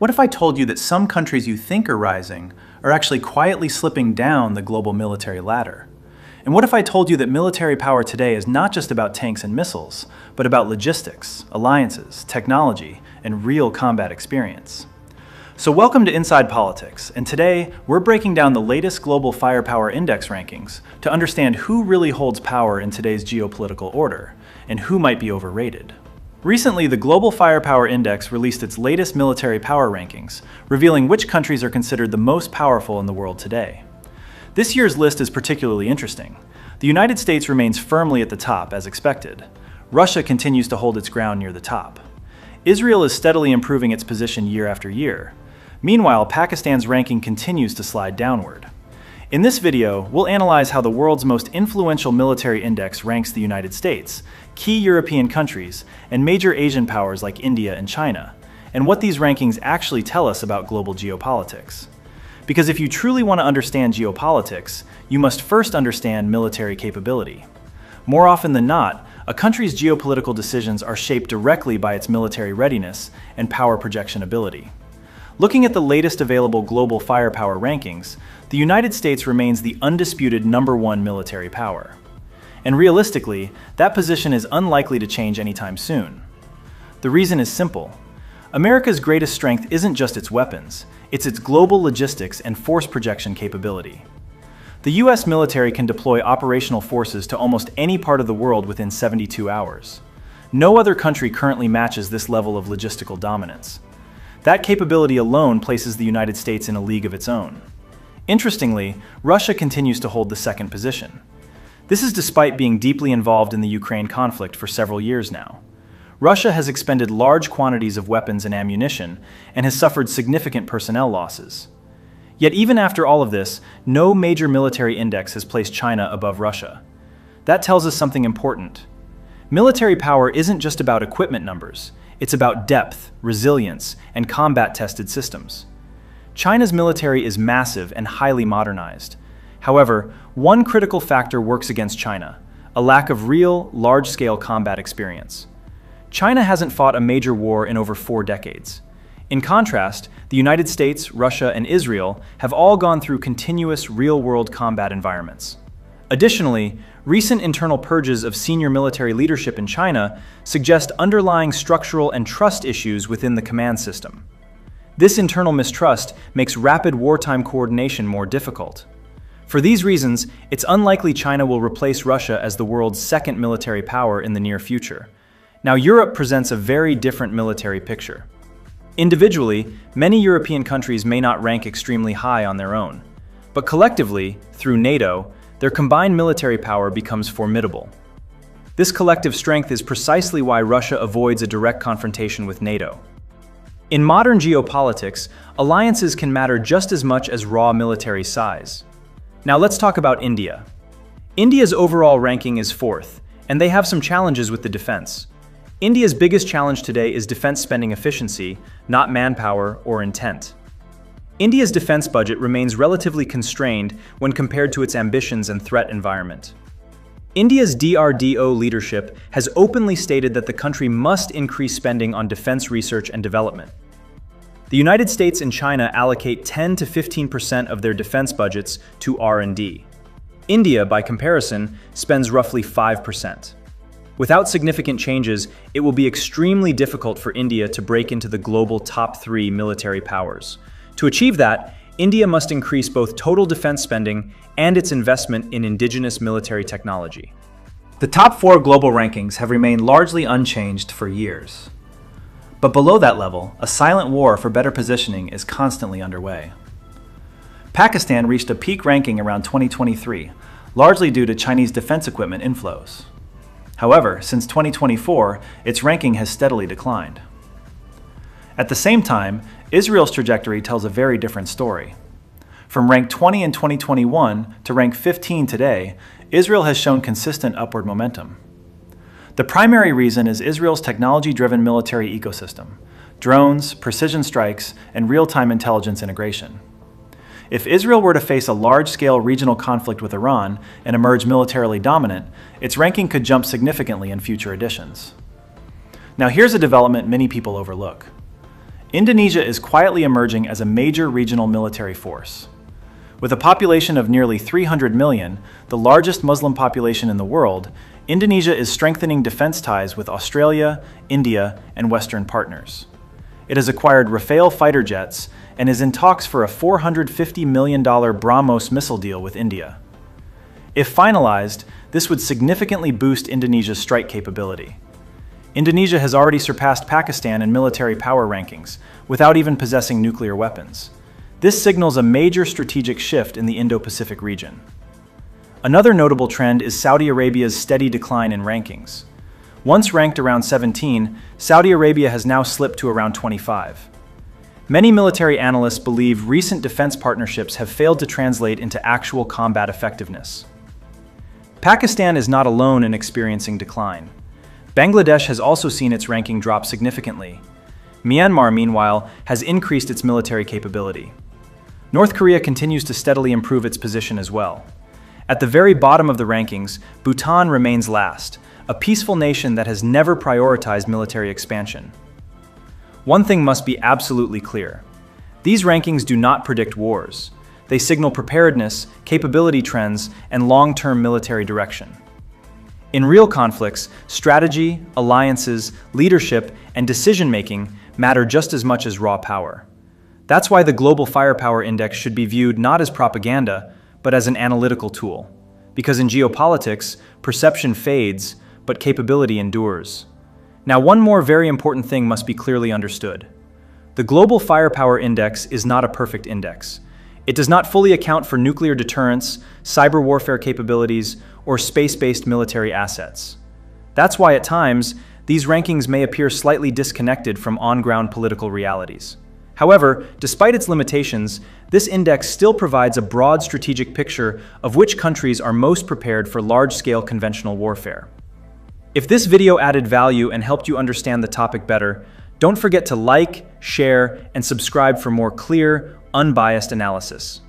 What if I told you that some countries you think are rising are actually quietly slipping down the global military ladder? And what if I told you that military power today is not just about tanks and missiles, but about logistics, alliances, technology, and real combat experience? So welcome to Inside Politics, and today we're breaking down the latest global firepower index rankings to understand who really holds power in today's geopolitical order, and who might be overrated. Recently, the Global Firepower Index released its latest military power rankings, revealing which countries are considered the most powerful in the world today. This year's list is particularly interesting. The United States remains firmly at the top, as expected. Russia continues to hold its ground near the top. Israel is steadily improving its position year after year. Meanwhile, Pakistan's ranking continues to slide downward. In this video, we'll analyze how the world's most influential military index ranks the United States, key European countries, and major Asian powers like India and China, and what these rankings actually tell us about global geopolitics. Because if you truly want to understand geopolitics, you must first understand military capability. More often than not, a country's geopolitical decisions are shaped directly by its military readiness and power projection ability. Looking at the latest available global firepower rankings, the United States remains the undisputed #1 military power. And realistically, that position is unlikely to change anytime soon. The reason is simple. America's greatest strength isn't just its weapons, it's its global logistics and force projection capability. The US military can deploy operational forces to almost any part of the world within 72 hours. No other country currently matches this level of logistical dominance. That capability alone places the United States in a league of its own. Interestingly, Russia continues to hold the second position. This is despite being deeply involved in the Ukraine conflict for several years now. Russia has expended large quantities of weapons and ammunition and has suffered significant personnel losses. Yet even after all of this, no major military index has placed China above Russia. That tells us something important. Military power isn't just about equipment numbers. It's about depth, resilience, and combat-tested systems. China's military is massive and highly modernized. However, one critical factor works against China: a lack of real, large-scale combat experience. China hasn't fought a major war in over 4 decades. In contrast, the United States, Russia, and Israel have all gone through continuous real-world combat environments. Additionally, recent internal purges of senior military leadership in China suggest underlying structural and trust issues within the command system. This internal mistrust makes rapid wartime coordination more difficult. For these reasons, it's unlikely China will replace Russia as the world's second military power in the near future. Now, Europe presents a very different military picture. Individually, many European countries may not rank extremely high on their own, but collectively, through NATO, their combined military power becomes formidable. This collective strength is precisely why Russia avoids a direct confrontation with NATO. In modern geopolitics, alliances can matter just as much as raw military size. Now let's talk about India. India's overall ranking is 4th, and they have some challenges with the defense. India's biggest challenge today is defense spending efficiency, not manpower or intent. India's defense budget remains relatively constrained when compared to its ambitions and threat environment. India's DRDO leadership has openly stated that the country must increase spending on defense research and development. The United States and China allocate 10 to 15% of their defense budgets to R&D. India, by comparison, spends roughly 5%. Without significant changes, it will be extremely difficult for India to break into the global top 3 military powers. To achieve that, India must increase both total defense spending and its investment in indigenous military technology. The top 4 global rankings have remained largely unchanged for years. But below that level, a silent war for better positioning is constantly underway. Pakistan reached a peak ranking around 2023, largely due to Chinese defense equipment inflows. However, since 2024, its ranking has steadily declined. At the same time, Israel's trajectory tells a very different story. From rank 20 in 2021 to rank 15 today, Israel has shown consistent upward momentum. The primary reason is Israel's technology-driven military ecosystem: drones, precision strikes, and real-time intelligence integration. If Israel were to face a large-scale regional conflict with Iran and emerge militarily dominant, its ranking could jump significantly in future editions. Now here's a development many people overlook. Indonesia is quietly emerging as a major regional military force. With a population of nearly 300 million, the largest Muslim population in the world, Indonesia is strengthening defense ties with Australia, India, and Western partners. It has acquired Rafale fighter jets and is in talks for a $450 million BrahMos missile deal with India. If finalized, this would significantly boost Indonesia's strike capability. Indonesia has already surpassed Pakistan in military power rankings, without even possessing nuclear weapons. This signals a major strategic shift in the Indo-Pacific region. Another notable trend is Saudi Arabia's steady decline in rankings. Once ranked around 17, Saudi Arabia has now slipped to around 25. Many military analysts believe recent defense partnerships have failed to translate into actual combat effectiveness. Pakistan is not alone in experiencing decline. Bangladesh has also seen its ranking drop significantly. Myanmar, meanwhile, has increased its military capability. North Korea continues to steadily improve its position as well. At the very bottom of the rankings, Bhutan remains last, a peaceful nation that has never prioritized military expansion. One thing must be absolutely clear. These rankings do not predict wars. They signal preparedness, capability trends, and long-term military direction. In real conflicts, strategy, alliances, leadership, and decision-making matter just as much as raw power. That's why the Global Firepower Index should be viewed not as propaganda, but as an analytical tool. Because in geopolitics, perception fades, but capability endures. Now, one more very important thing must be clearly understood. The Global Firepower Index is not a perfect index. It does not fully account for nuclear deterrence, cyber warfare capabilities, or space-based military assets. That's why at times, these rankings may appear slightly disconnected from on-ground political realities. However, despite its limitations, this index still provides a broad strategic picture of which countries are most prepared for large-scale conventional warfare. If this video added value and helped you understand the topic better, don't forget to like, share, and subscribe for more clear, unbiased analysis.